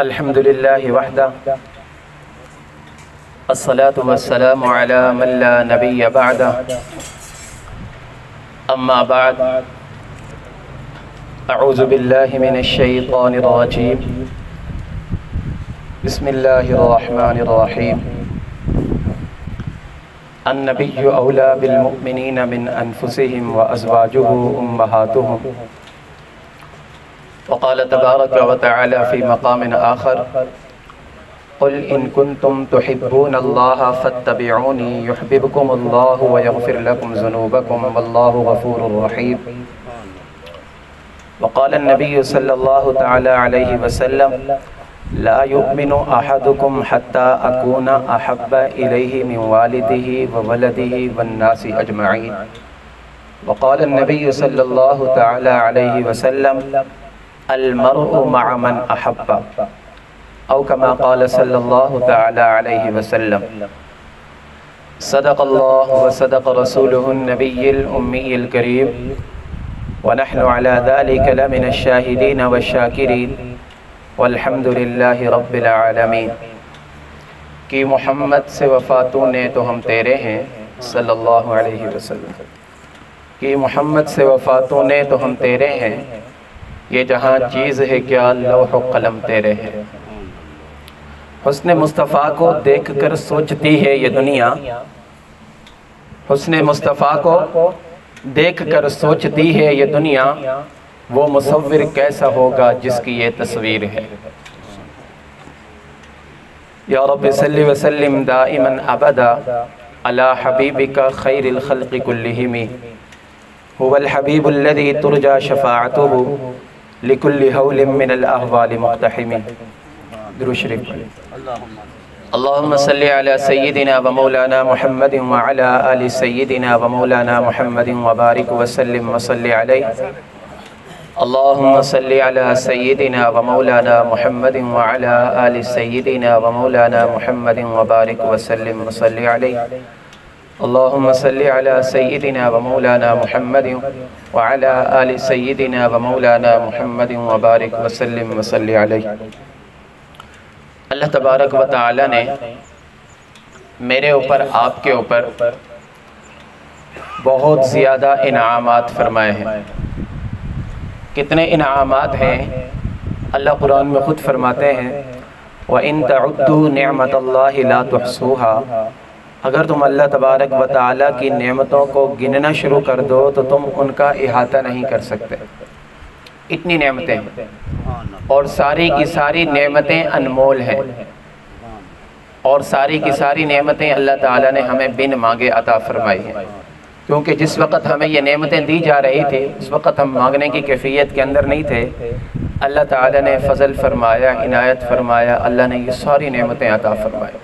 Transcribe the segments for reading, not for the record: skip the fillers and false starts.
الحمد لله وحده الصلاة والسلام على من لا نبي بعده أما بعد أعوذ بالله من الشيطان الرجيم بسم الله الرحمن الرحيم النبي أولى بالمؤمنين من أنفسهم وأزواجه أمهاتهم وقال تبارك وتعالى في مقام آخر قل إن كنتم تحبون الله فاتبعوني يحببكم الله ويغفر لكم ذنوبكم والله غفور رحيم وقال النبي صلى الله تعالى عليه وسلم لا يؤمن أحدكم حتى أكون أحب إليه من والده وولده والناس أجمعين وقال النبي صلى الله تعالى عليه وسلم المرء مع من أحب أو كما قال صلى الله تعالى عليه وسلم صدق الله وصدق رسوله النبي الأمي الكريم ونحن على ذلك لمن الشاهدين والشاكرين والحمد لله رب العالمين کہ محمد سے وفاتوں نے تو ہم تیرے ہیں صلی اللہ علیہ وسلم، کہ محمد سے وفاتوں نے تو ہم تیرے ہیں، یہ جہاں چیز ہے کیا لوح و قلم تیرے ہیں۔ حسن مصطفیٰ کو دیکھ کر سوچتی ہے یہ دنیا، حسن مصطفیٰ کو دیکھ کر سوچتی ہے یہ دنیا، وہ مصور کیسا ہوگا جس کی یہ تصویر ہے۔ یا رب صلی وسلم دائما ابدا علی حبیبک خیر الخلق کلہم، هو الحبیب الذی ترجى شفاعته لكل حول من الاحوال مقتحم۔ درود شریف اللہم صلی علی سیدنا و مولانا محمد وعلی آل سیدنا و مولانا محمد وبارک وسلم وصلی علیہ۔ اللہم صلی علی سیدنا و مولانا محمد وعلی آل سیدنا و مولانا محمد وبارک وسلم وصلی علیہ۔ اللہم صلی علی سیدنا و مولانا محمد وعلی آل سیدنا و مولانا محمد وبارک وسلم وصلی علیہ۔ اللہ تبارک و تعالی نے میرے اوپر آپ کے اوپر بہت زیادہ انعامات فرمائے ہیں۔ کتنے انعامات ہیں؟ اللہ قرآن میں خود فرماتے ہیں وَإِن تَعُدُّوا نِعْمَةَ اللَّهِ لَا تُحْصُوهَا، اگر تم اللہ تبارک و تعالی کی نعمتوں کو گننا شروع کر دو تو تم ان کا احاطہ نہیں کر سکتے۔ اتنی نعمتیں ہیں اور ساری کی ساری نعمتیں انمول ہیں، اور ساری کی ساری نعمتیں اللہ تعالیٰ نے ہمیں بن مانگے عطا فرمائی ہیں، کیونکہ جس وقت ہمیں یہ نعمتیں دی جا رہی تھی اس وقت ہم مانگنے کی کیفیت کے اندر نہیں تھے۔ اللہ تعالیٰ نے فضل فرمایا، عنایت فرمایا، اللہ نے یہ ساری نعمتیں عطا فرمائی،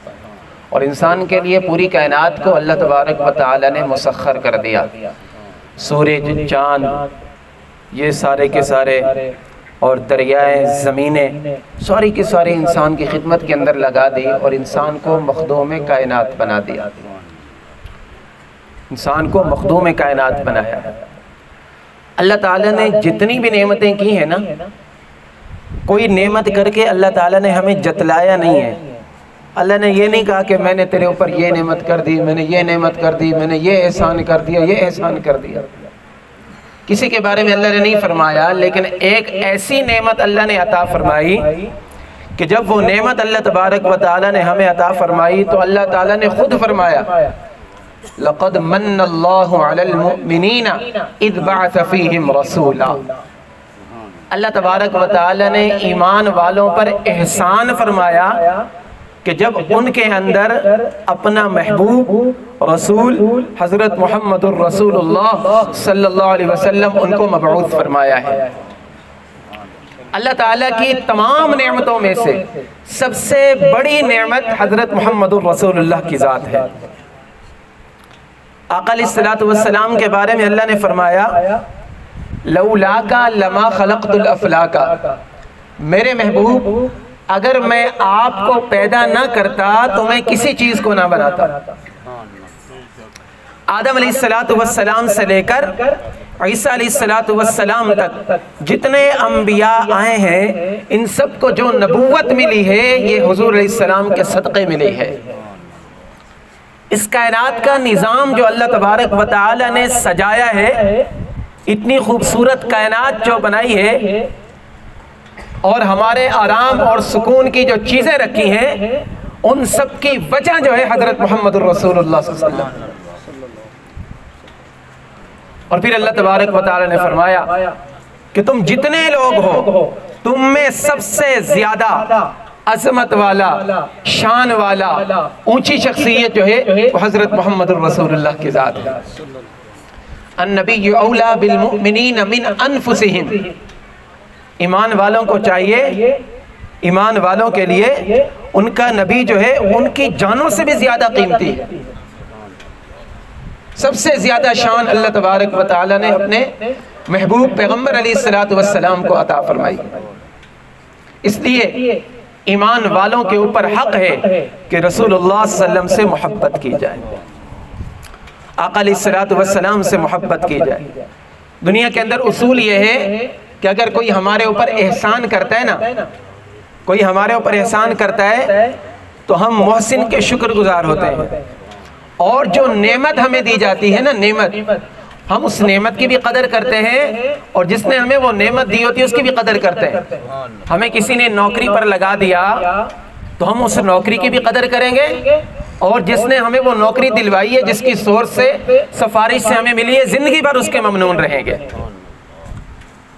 اور انسان کے لیے پوری کائنات کو اللہ تبارک و تعالیٰ نے مسخر کر دیا۔ سورج، چاند، یہ سارے کے سارے اور دریائے، زمینیں، ساری کی ساری انسان کی خدمت کے اندر لگا دی اور انسان کو مخدوم کائنات بنا دیا، انسان کو مخدوم کائنات بنایا۔ اللہ تعالیٰ نے جتنی بھی نعمتیں کی ہیں نا، کوئی نعمت کر کے اللہ تعالیٰ نے ہمیں جتلایا نہیں ہے۔ اللہ نے یہ نہیں کہا کہ میں نے تیرے اوپر یہ نعمت کر دی، میں نے یہ نعمت کر دی، میں نے یہ احسان کر دیا، یہ احسان کر دیا۔ کسی کے بارے میں اللہ نے نہیں فرمایا، لیکن ایک ایسی نعمت اللہ نے عطا فرمائی کہ جب وہ نعمت اللہ تبارک و تعالیٰ نے ہمیں عطا فرمائی تو اللہ تعالیٰ نے خود فرمایا لَقَدْ مَنَّ اللَّهُ عَلَى الْمُؤْمِنِينَ إِذْ بَعَثَ فِيهِمْ رَسُولًا۔ اللہ تبارک و تعالیٰ نے ایمان والوں پر احسان فرمایا کہ جب ان کے اندر اپنا محبوب رسول حضرت محمد الرسول اللہ صلی اللہ علیہ وسلم ان کو مبعوث فرمایا ہے۔ اللہ تعالیٰ کی تمام نعمتوں میں سے سب سے بڑی نعمت حضرت محمد الرسول اللہ کی ذات ہے۔ آقا علیہ السلام کے بارے میں اللہ نے فرمایا لولاک لما خلقت الافلاک، میرے محبوب اگر میں آپ کو پیدا نہ کرتا تو میں کسی چیز کو نہ بناتا۔ آدم علیہ السلام سے لے کر عیسیٰ علیہ السلام تک جتنے انبیاء آئے ہیں ان سب کو جو نبوت ملی ہے یہ حضور علیہ السلام کے صدقے ملی ہے۔ اس کائنات کا نظام جو اللہ تبارک و تعالی نے سجایا ہے، اتنی خوبصورت کائنات جو بنائی ہے اور ہمارے آرام اور سکون کی جو چیزیں رکھی ہیں، ان سب کی وجہ جو ہے حضرت محمد الرسول اللہ صلی اللہ علیہ وسلم۔ اور پھر اللہ تبارک و تعالی نے فرمایا کہ تم جتنے لوگ ہو، تم میں سب سے زیادہ عظمت والا، شان والا، اونچی شخصیت جو ہے وہ حضرت محمد الرسول اللہ کی ذات ہے۔ النبی اولا بالمؤمنین من انفسہم، ایمان والوں کو چاہیے، ایمان والوں کے لیے ان کا نبی جو ہے ان کی جانوں سے بھی زیادہ قیمتی ہے۔ سب سے زیادہ شان اللہ تبارک و تعالی نے اپنے محبوب پیغمبر علیہ السلام کو عطا فرمائی۔ اس لیے ایمان والوں کے اوپر حق ہے کہ رسول اللہ صلی اللہ علیہ وسلم سے محبت کی جائے، آقا علیہ السلام سے محبت کی جائے۔ دنیا کے اندر اصول یہ ہے کہ اگر کوئی ہمارے اوپر احسان کرتا ہے نا، کوئی ہمارے اوپر احسان کرتا ہے تو ہم محسن کے شکر گزار ہوتے ہیں، اور جو نعمت ہمیں دی جاتی ہے نا، نعمت، ہم اس نعمت کی بھی قدر کرتے ہیں، اور جس نے ہمیں وہ نعمت دی ہوتی ہے اس کی بھی قدر کرتے ہیں۔ ہمیں کسی نے نوکری پر لگا دیا تو ہم اس نوکری کی بھی قدر کریں گے، اور جس نے ہمیں وہ نوکری دلوائی ہے، جس کی سورس سے، سفارش سے ہمیں ملی ہے، زندگی بھر اس کے ممنون رہیں گے۔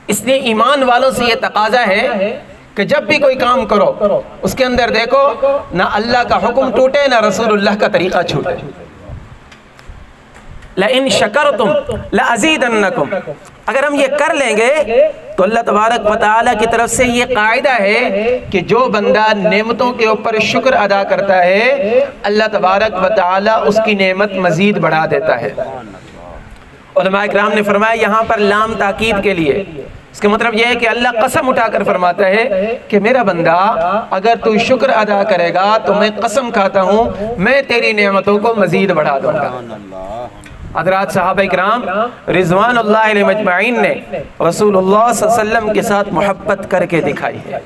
اس لیے ایمان والوں سے یہ تقاضا ہے کہ جب بھی کوئی کام کرو اس کے اندر دیکھو نہ اللہ کا حکم ٹوٹے نہ رسول اللہ کا طریقہ چھوٹے۔ لَإِن شَكَرْتُمْ لَأَزِيدَنَّكُمْ، اگر ہم یہ کر لیں گے تو اللہ تبارک و تعالیٰ کی طرف سے یہ قاعدہ ہے کہ جو بندہ نعمتوں کے اوپر شکر ادا کرتا ہے، اللہ تبارک و تعالیٰ اس کی نعمت مزید بڑھا دیتا ہے۔ علماء اکرام نے فرمایا یہاں پر لام تاکید کے لیے، اس کا مطلب یہ ہے کہ اللہ قسم اٹھا کر فرماتا ہے کہ میرا بندہ اگر تو شکر ادا کرے گا تو میں قسم کھاتا ہوں میں تیری نعمتوں کو مزید بڑھا دوں گا۔ حضرات صحابہ اکرام رضوان اللہ علیہ مجمعین نے رسول اللہ صلی اللہ علیہ وسلم کے ساتھ محبت کر کے دکھائی ہے۔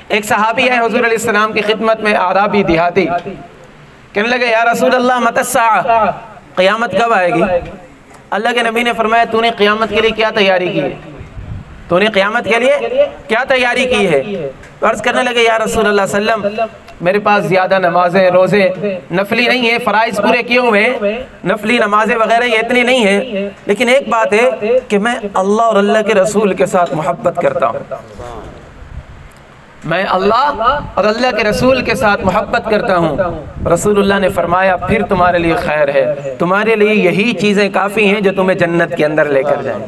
ایک صحابی ہے حضور علیہ السلام کی خدمت میں، اعرابی دیہاتی، کہنے لگے یا رسول اللہ متی الساعہ، قیامت کب آئے گی؟ اللہ کے نبی نے فرمایا تو نے قیامت کے لیے کیا تیاری کی ہے؟ تو نے قیامت کے لیے کیا تیاری کی ہے؟ عرض کرنے لگے یا رسول اللہ صلی اللہ علیہ وسلم میرے پاس زیادہ نمازیں، روزے، نفلی نہیں ہیں، فرائض پورے کیے ہوئے ہیں، نفلی نمازیں وغیرہ یہ اتنی نہیں ہیں، لیکن ایک بات ہے کہ میں اللہ اور اللہ کے رسول کے ساتھ محبت کرتا ہوں، میں اللہ اور اللہ کے رسول کے ساتھ محبت کرتا ہوں۔ رسول اللہ نے فرمایا پھر تمہارے لیے خیر ہے، تمہارے لیے یہی چیزیں کافی ہیں جو تمہیں جنت کے اندر لے کر جائیں۔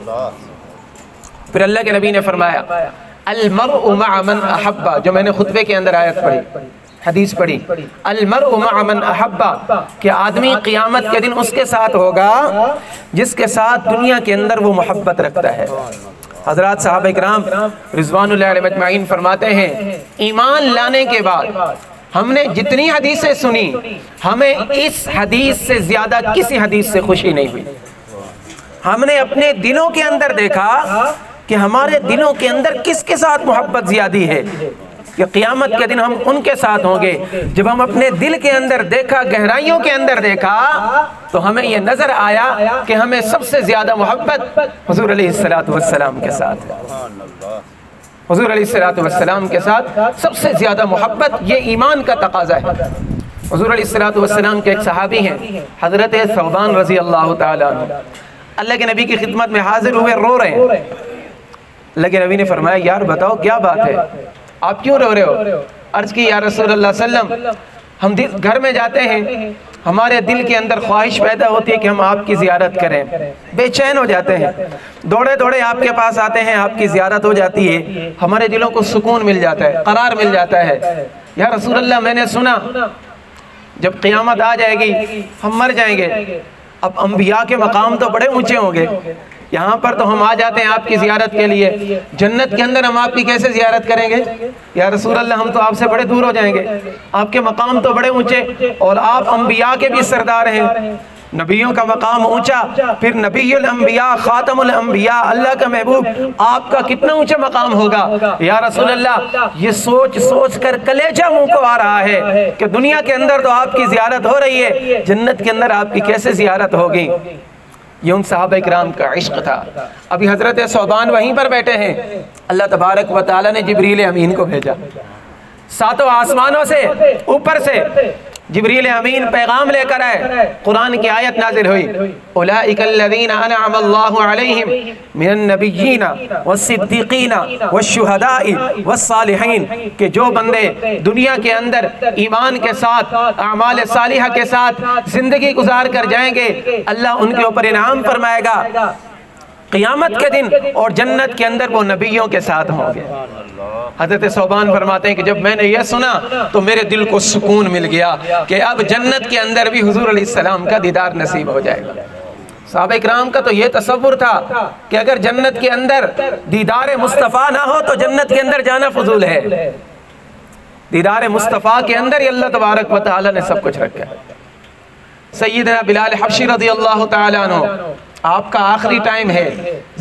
پھر اللہ کے نبی نے فرمایا المرء مع من احب، جو میں نے خطبے کے اندر آیت پڑھی، حدیث پڑھی، المرء مع من احب، کہ آدمی قیامت کے دن اس کے ساتھ ہوگا جس کے ساتھ دنیا کے اندر وہ محبت رکھتا ہے۔ حضرات صحابہ اکرام رضوان اللہ علیہ مجمعین فرماتے ہیں ایمان لانے کے بعد ہم نے جتنی حدیثیں سنی ہمیں اس حدیث سے زیادہ کسی حدیث سے خوشی نہیں ہوئی۔ ہم نے اپنے دلوں کے اندر دیکھا کہ ہمارے دلوں کے اندر کس کے ساتھ محبت زیادی ہے، کہ قیامت کے دن ہم ان کے ساتھ ہوں گے۔ جب ہم اپنے دل کے اندر دیکھا، گہرائیوں کے اندر دیکھا، تو ہمیں یہ نظر آیا کہ ہمیں سب سے زیادہ محبت حضور علیہ السلام کے ساتھ ہے۔ حضور علیہ السلام کے ساتھ سب سے زیادہ محبت، یہ ایمان کا تقاضا ہے۔ حضور علیہ السلام کے ایک صحابی ہیں حضرت ثوبان رضی اللہ تعالیٰ عنہ، اللہ کے نبی کی خدمت میں حاضر ہوئے، رو رہے ہیں۔ اللہ کے نبی نے فرمایا یار بتاؤ کیا بات ہے، آپ کیوں رو رہے ہو؟ عرض کی یا رسول اللہ صلی اللہ علیہ وسلم ہم گھر میں جاتے ہیں، ہمارے دل کے اندر خواہش پیدا ہوتی ہے کہ ہم آپ کی زیارت کریں، بے چین ہو جاتے ہیں، دوڑے دوڑے آپ کے پاس آتے ہیں، آپ کی زیارت ہو جاتی ہے، ہمارے دلوں کو سکون مل جاتا ہے، قرار مل جاتا ہے۔ یا رسول اللہ میں نے سنا جب قیامت آ جائے گی ہم مر جائیں گے، اب انبیاء کے مقام تو بڑے اونچے ہوں گے، یہاں پر تو ہم آ جاتے ہیں آپ کی زیارت کے لیے، جنت کے اندر ہم آپ کی کیسے زیارت کریں گے؟ یا رسول اللہ ہم تو آپ سے بڑے دور ہو جائیں گے، آپ کے مقام تو بڑے اونچے اور آپ انبیاء کے بھی سردار ہیں۔ نبیوں کا مقام اونچا، پھر نبی الانبیاء خاتم الانبیاء اللہ کا محبوب، آپ کا کتنا اونچا مقام ہوگا یا رسول اللہ۔ یہ سوچ سوچ کر کلیجہ منہ کو آ رہا ہے کہ دنیا کے اندر تو آپ کی زیارت ہو رہی ہے، جنت کے اندر آپ کی کیسے زیارت ہوگی؟ یہ ان صحابہ کرام کا عشق تھا۔ ابھی حضرت ثوبان وہیں پر بیٹھے ہیں، اللہ تبارک و تعالیٰ نے جبریل امین کو بھیجا، ساتوں آسمانوں سے اوپر سے جبریل امین پیغام لے کر آئے، قرآن کی آیت نازل ہوئی، اولئک الذین انعم اللہ علیہم من النبیین والصدیقین والشہداء والصالحین، کہ جو بندے دنیا کے اندر ایمان کے ساتھ اعمال صالحہ کے ساتھ زندگی گزار کر جائیں گے، اللہ ان کے اوپر انعام فرمائے گا قیامت کے دن، اور جنت کے اندر وہ نبیوں کے ساتھ ہوں گے۔ حضرت ثوبان فرماتے ہیں کہ جب میں نے یہ سنا تو میرے دل کو سکون مل گیا کہ اب جنت کے اندر بھی حضور علیہ السلام کا دیدار نصیب ہو جائے گا۔ صحابہ کرام کا تو یہ تصور تھا کہ اگر جنت کے اندر دیدار مصطفیٰ نہ ہو تو جنت کے اندر جانا فضول ہے۔ دیدار مصطفیٰ کے اندر ہی اللہ تبارک و تعالی نے سب کچھ رکھا ہے۔ سیدنا بلال حبشی رضی اللہ تعالیٰ عنہ، آپ کا آخری ٹائم ہے،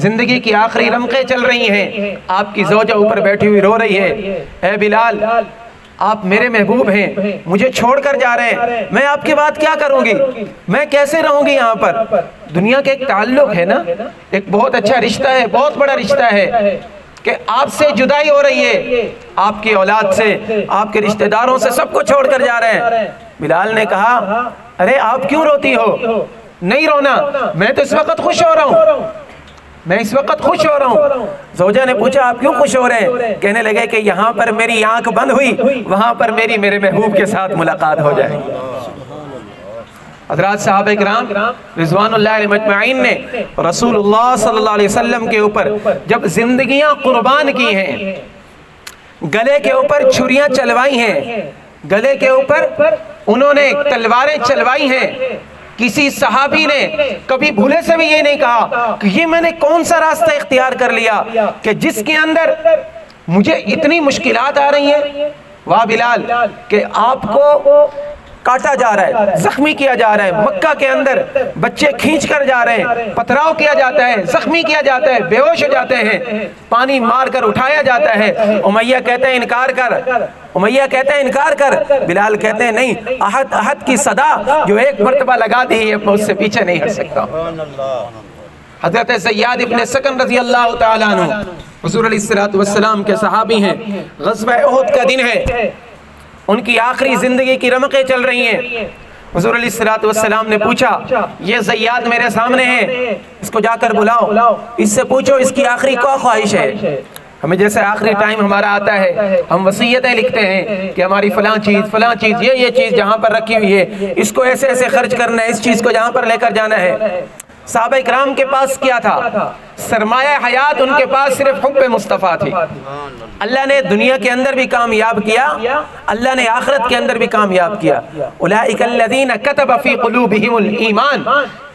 زندگی کی آخری رمقیں چل رہی ہیں، آپ کی زوجہ اوپر بیٹھی ہوئی رو رہی ہے، اے بلال آپ میرے محبوب ہیں، مجھے چھوڑ کر جا رہے ہیں، میں آپ کے بعد کیا کروں گی، میں کیسے رہوں گی یہاں پر؟ دنیا کے ایک تعلق ہے نا، ایک بہت اچھا رشتہ ہے، بہت بڑا رشتہ ہے کہ آپ سے جدائی ہو رہی ہے، آپ کی اولاد سے، آپ کے رشتہ داروں سے، سب کو چھوڑ کر جا رہے ہیں۔ بلال نے کہا ارے آپ کیوں روتی ہو؟ نہیں رونا، میں تو اس وقت خوش ہو رہا ہوں، میں اس وقت خوش ہو رہا ہوں۔ زوجہ نے پوچھا آپ کیوں خوش ہو رہے ہیں؟ کہنے لگے کہ یہاں پر میری آنکھ بند ہوئی، وہاں پر میرے محبوب کے ساتھ ملاقات ہو جائے گی۔ حضرات صحابہ کرام رضوان اللہ علیہم اجمعین نے رسول اللہ صلی اللہ علیہ وسلم کے اوپر جب زندگیاں قربان کی ہیں، گلے کے اوپر چھریاں چلوائی ہیں، گلے کے اوپر انہوں نے تلواریں چلوائی ہیں، کسی صحابی نے کبھی بھولے سے بھی یہ نہیں کہا کہ یہ میں نے کون سا راستہ اختیار کر لیا کہ جس کے اندر مجھے اتنی مشکلات آ رہی ہیں۔ واہ بلال کہ آپ کو کاٹا جا رہا ہے، زخمی کیا جا رہا ہے، مکہ کے اندر بچے کھینچ کر جا رہے ہیں، پتھراؤ کیا جاتا ہے، زخمی کیا جاتا ہے، بے ہوش ہو جاتے ہیں، پانی مار کر اٹھایا جاتا ہے۔ امیہ کہتے ہیں انکار کر، امیہ کہتے ہیں انکار کر، بلال کہتے ہیں نہیں، احد کی صدا جو ایک مرتبہ لگا دی ہے میں اس سے پیچھے نہیں ہٹ سکتا۔ حضرت زیاد ابن سکن رضی اللہ تعالیٰ عنہ حضور علیہ السلام کے صحابی ہیں، غزوہ احد کا دن ہے، ان کی آخری زندگی کی رمقیں چل رہی ہیں۔ حضور علیہ السلام نے پوچھا یہ زیاد میرے سامنے ہے، اس کو جا کر بلاؤ، اس سے پوچھو اس کی آخری کیا خواہش ہے۔ ہمیں جیسے آخری ٹائم ہمارا آتا ہے ہم وصیتیں لکھتے ہیں کہ ہماری فلاں چیز یہ چیز جہاں پر رکھی ہوئی ہے اس کو ایسے ایسے خرچ کرنا ہے، اس چیز کو جہاں پر لے کر جانا ہے۔ صحابہ کرام کے پاس کیا تھا؟ سرمایہ حیات ان کے پاس صرف حب مصطفیٰ تھی۔ اللہ نے دنیا کے اندر بھی کامیاب کیا، اللہ نے آخرت کے اندر بھی کامیاب کیا۔ اولئک الذین کتب فی قلوبہم الایمان،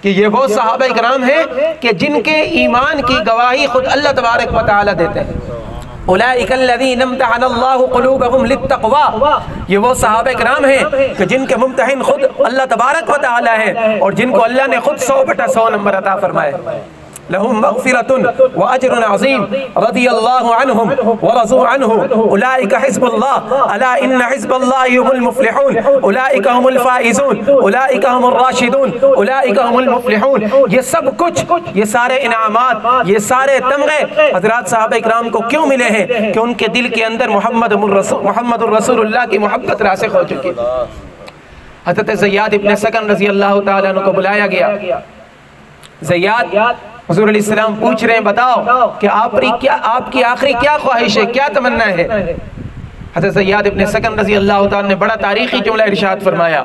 کہ یہ وہ صحابہ کرام ہیں کہ جن کے ایمان کی گواہی خود اللہ تبارک و تعالی دیتے ہیں۔ اولئک الذین امتحن اللہ قلوبہم للتقوی، یہ وہ صحابہ کرام ہیں کہ جن کے ممتحن خود اللہ تبارک و تعالی ہے اور جن کو اللہ نے خود 100/100 نمبر عطا فرمائے۔ لهم مغفرة وأجر عظيم رضي الله عنهم ورضوا عنه أولئك حزب الله ألا إن حزب الله هم المفلحون أولئك هم الفائزون أولئك هم الراشدون أولئك هم المفلحون۔ یہ سب کچھ، یہ سارے انعامات، یہ سارے تمغے حضرات صحابہ کرام کو کیوں ملے ہیں؟ کہ ان کے دل کے اندر محمد الرسول اللہ کی محبت راسخ ہو چکی۔ حضرت زیاد ابن سکن رضی اللہ تعالیٰ عنہ کو بلایا گیا۔ زیاد، حضور علیہ السلام پوچھ رہے ہیں بتاؤ کہ آپ کی آخری کیا خواہش ہے، کیا تمنا ہے؟ حضرت زیاد ابن سکن رضی اللہ تعالیٰ نے بڑا تاریخی جملہ ارشاد فرمایا،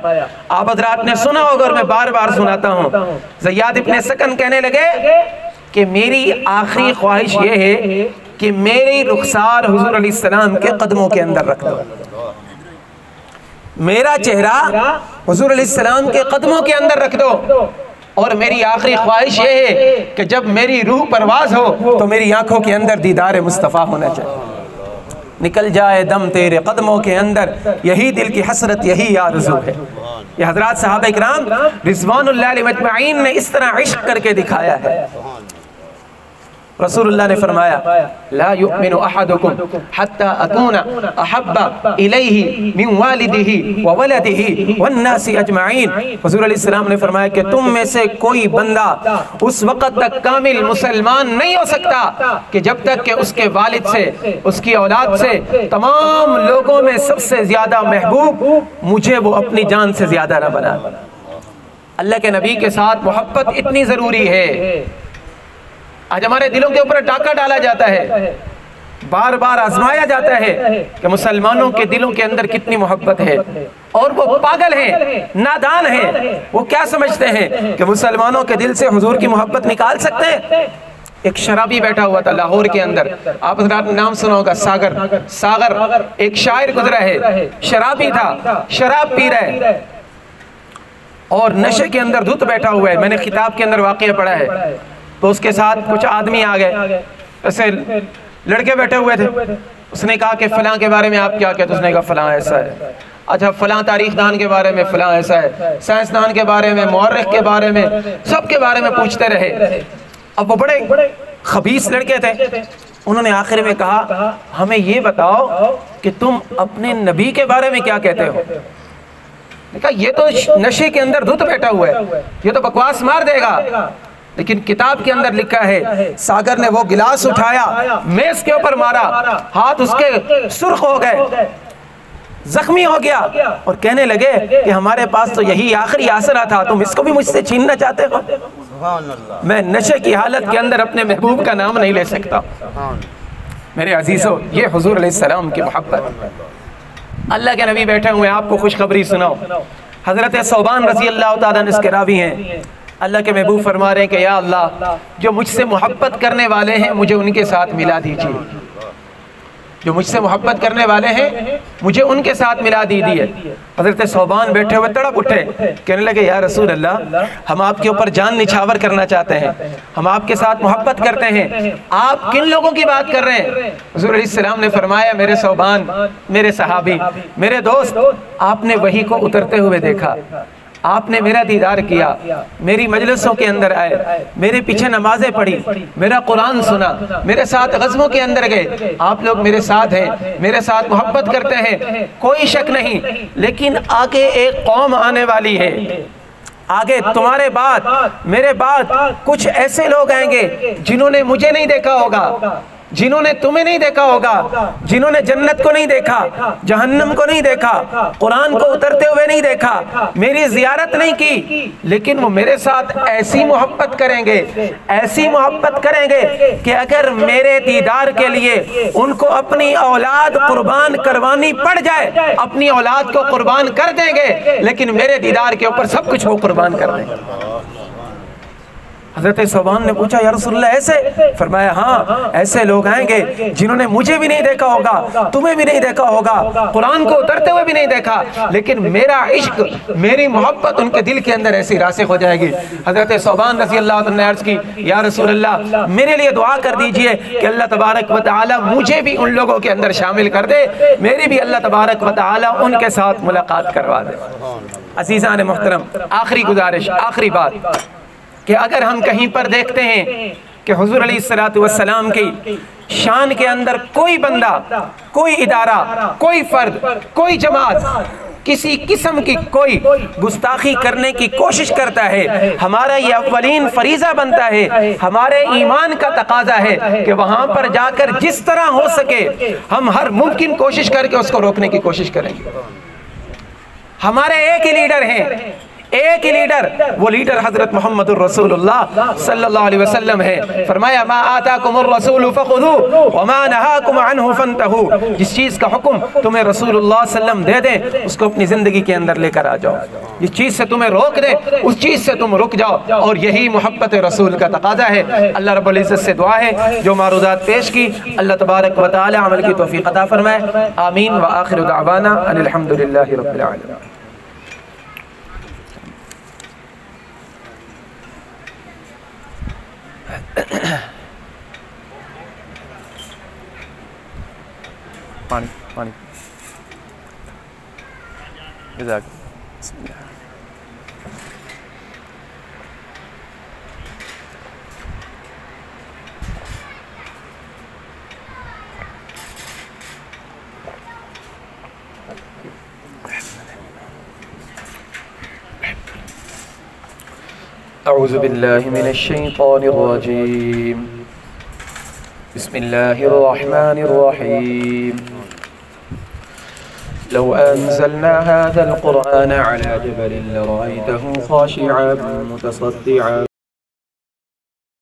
آپ حضرات نے سنا ہوگا اور میں بار بار سناتا ہوں۔ زیاد ابن سکن کہنے لگے کہ میری آخری خواہش یہ ہے کہ میری رخسار حضور علیہ السلام کے قدموں کے اندر رکھ دو، میرا چہرہ حضور علیہ السلام کے قدموں کے اندر رکھ دو، اور میری آخری خواہش یہ ہے کہ جب میری روح پرواز ہو تو میری آنکھوں کے اندر دیدار مصطفیٰ ہونا چاہیے، نکل جائے دم تیرے قدموں کے اندر، یہی دل کی حسرت، یہی آرزو ہے۔ یہ حضرات صحابہ کرام رضوان اللہ علیہم اجمعین نے اس طرح عشق کر کے دکھایا ہے۔ رسول اللہ نے فرمایا لا یؤمن احدکم حتی اکون احب الیہ من والدہ وولدہ والناس اجمعین۔ حضور علیہ السلام نے فرمایا کہ تم میں سے کوئی بندہ اس وقت تک کامل مسلمان نہیں ہو سکتا کہ جب تک کہ اس کے والد سے، اس کی اولاد سے، تمام لوگوں میں سب سے زیادہ محبوب مجھے وہ اپنی جان سے زیادہ نہ بنا۔ اللہ کے نبی کے ساتھ محبت اتنی ضروری ہے۔ آج ہمارے دلوں کے اوپر ڈاکہ ڈالا جاتا ہے، بار بار آزمایا جاتا ہے کہ مسلمانوں کے دلوں کے اندر کتنی محبت ہے، اور وہ پاگل ہیں، نادان ہیں، وہ کیا سمجھتے ہیں کہ مسلمانوں کے دل سے حضور کی محبت نکال سکتے ہیں؟ ایک شرابی بیٹھا ہوا تھا لاہور کے اندر، آپ حضرات نے نام سنا ہوگا، ساغر ایک شاعر گزرا ہے، شرابی تھا، شراب پی رہا ہے اور نشے کے اندر دھت بیٹھا ہوا ہے۔ میں نے کتاب کے اندر واقعہ پڑھا ہے، تو اس کے ساتھ کچھ آدمی آ گئے، ایسے لڑکے بیٹھے ہوئے تھے، اس نے کہا کہ فلاں کے بارے میں آپ کیا کہتے ہیں؟ اس نے کہا فلاں ایسا ہے۔ اچھا فلاں تاریخ دان کے بارے میں فلاں ایسا ہے، سائنسدان کے بارے میں، مورخ کے بارے میں، سب کے بارے میں پوچھتے رہے۔ اب وہ بڑے خبیث لڑکے تھے، انہوں نے آخر میں کہا ہمیں یہ بتاؤ کہ تم اپنے نبی کے بارے میں کیا کہتے ہو؟ نے کہا یہ تو نشے کے اندر دھت بیٹھا ہوا ہے، یہ تو بکواس مار دے گا۔ لیکن کتاب کے اندر لکھا ہے ساگر نے وہ گلاس اٹھایا، میز کے اوپر مارا، ہاتھ اس کے سرخ ہو گئے، زخمی ہو گیا، اور کہنے لگے کہ ہمارے پاس تو یہی آخری آسرا تھا، تم اس کو بھی مجھ سے چھیننا چاہتے ہو؟ میں نشے کی حالت کے اندر اپنے محبوب کا نام نہیں لے سکتا۔ میرے عزیزو، یہ حضور علیہ السلام کی محبت۔ اللہ کے نبی بیٹھے ہوئے، آپ کو خوشخبری سناؤ، حضرت ثوبان رضی اللہ تعالیٰ عنہ اس کے راوی ہیں، اللہ کے محبوب فرما رہے ہیں کہ یا اللہ جو مجھ سے محبت کرنے والے ہیں مجھے ان کے ساتھ ملا دیجئے، جو مجھ سے محبت کرنے والے ہیں مجھے ان کے ساتھ ملا دیجئے۔ حضرت ثوبان بیٹھے ہوئے تڑپ اٹھے، کہنے لگے یا رسول اللہ ہم آپ کے اوپر جان نچھاور کرنا چاہتے ہیں، ہم آپ کے ساتھ محبت کرتے ہیں، آپ کن لوگوں کی بات کر رہے ہیں؟ حضور علیہ السلام نے فرمایا میرے ثوبان، میرے صحابی، میرے دوست، آپ نے وحی کو اترتے ہوئے دیکھا، آپ نے میرا دیدار کیا، میری مجلسوں کے اندر آئے، میرے پیچھے نمازیں پڑھی، میرا قرآن سنا، میرے ساتھ غزووں کے اندر گئے، آپ لوگ میرے ساتھ ہیں، میرے ساتھ محبت کرتے ہیں، کوئی شک نہیں۔ لیکن آگے ایک قوم آنے والی ہے، آگے تمہارے بعد، میرے بعد کچھ ایسے لوگ آئیں گے جنہوں نے مجھے نہیں دیکھا ہوگا، جنہوں نے تمہیں نہیں دیکھا ہوگا، جنہوں نے جنت کو نہیں دیکھا، جہنم کو نہیں دیکھا، قرآن کو اترتے ہوئے نہیں دیکھا، میری زیارت نہیں کی، لیکن وہ میرے ساتھ ایسی محبت کریں گے، ایسی محبت کریں گے کہ اگر میرے دیدار کے لیے ان کو اپنی اولاد قربان کروانی پڑ جائے، اپنی اولاد کو قربان کر دیں گے، لیکن میرے دیدار کے اوپر سب کچھ وہ قربان کر دیں گے۔ حضرت ثوبان نے پوچھا یا رسول اللہ ایسے؟ فرمایا ہاں ایسے لوگ آئیں گے جنہوں نے مجھے بھی نہیں دیکھا ہوگا، تمہیں بھی نہیں دیکھا ہوگا، قرآن کو اترتے ہوئے بھی نہیں دیکھا، لیکن میرا عشق، میری محبت ان کے دل کے اندر ایسی راسخ ہو جائے گی۔ حضرت ثوبان رضی اللہ عنہ نے عرض کی یا رسول اللہ میرے لیے دعا کر دیجئے کہ اللہ تبارک و تعالی مجھے بھی ان لوگوں کے اندر شامل کر دے، میری بھی اللہ تبارک و تعالی ان کے ساتھ ملاقات کروا دے۔ عزیزان محترم، آخری گزارش، آخری بات کہ اگر ہم کہیں پر دیکھتے ہیں کہ حضور علیہ السلام کی شان کے اندر کوئی بندہ، کوئی ادارہ، کوئی فرد، کوئی جماعت کسی قسم کی کوئی گستاخی کرنے کی کوشش کرتا ہے، ہمارا یہ اولین فریضہ بنتا ہے، ہمارے ایمان کا تقاضا ہے کہ وہاں پر جا کر جس طرح ہو سکے ہم ہر ممکن کوشش کر کے اس کو روکنے کی کوشش کریں گے۔ ہمارے ایک ہی لیڈر ہیں، ایک ہی لیڈر، وہ لیڈر حضرت محمد الرسول اللہ صلی اللہ علیہ وسلم ہے۔ فرمایا ما آتاکم الرسول فخذوه وما نہاکم عنہ فانتہوا، جس چیز کا حکم تمہیں رسول اللہ صلی اللہ علیہ وسلم دے دیں اس کو اپنی زندگی کے اندر لے کر آ جاؤ، جس چیز سے تمہیں روک دیں اس چیز سے تم رک جاؤ، اور یہی محبت رسول کا تقاضا ہے۔ اللہ رب العزت سے دعا ہے جو معروضات پیش کی اللہ تبارک و تعالی عمل کی توفیق عطا فرمائے، آمین وآخر دعوانا ان الحمدللہ رب العالمین۔ پانی جزاک أعوذ بالله من الشيطان الرجيم بسم الله الرحمن الرحيم لو أنزلنا هذا القرآن على جبل لرأيته خاشعا متصدعا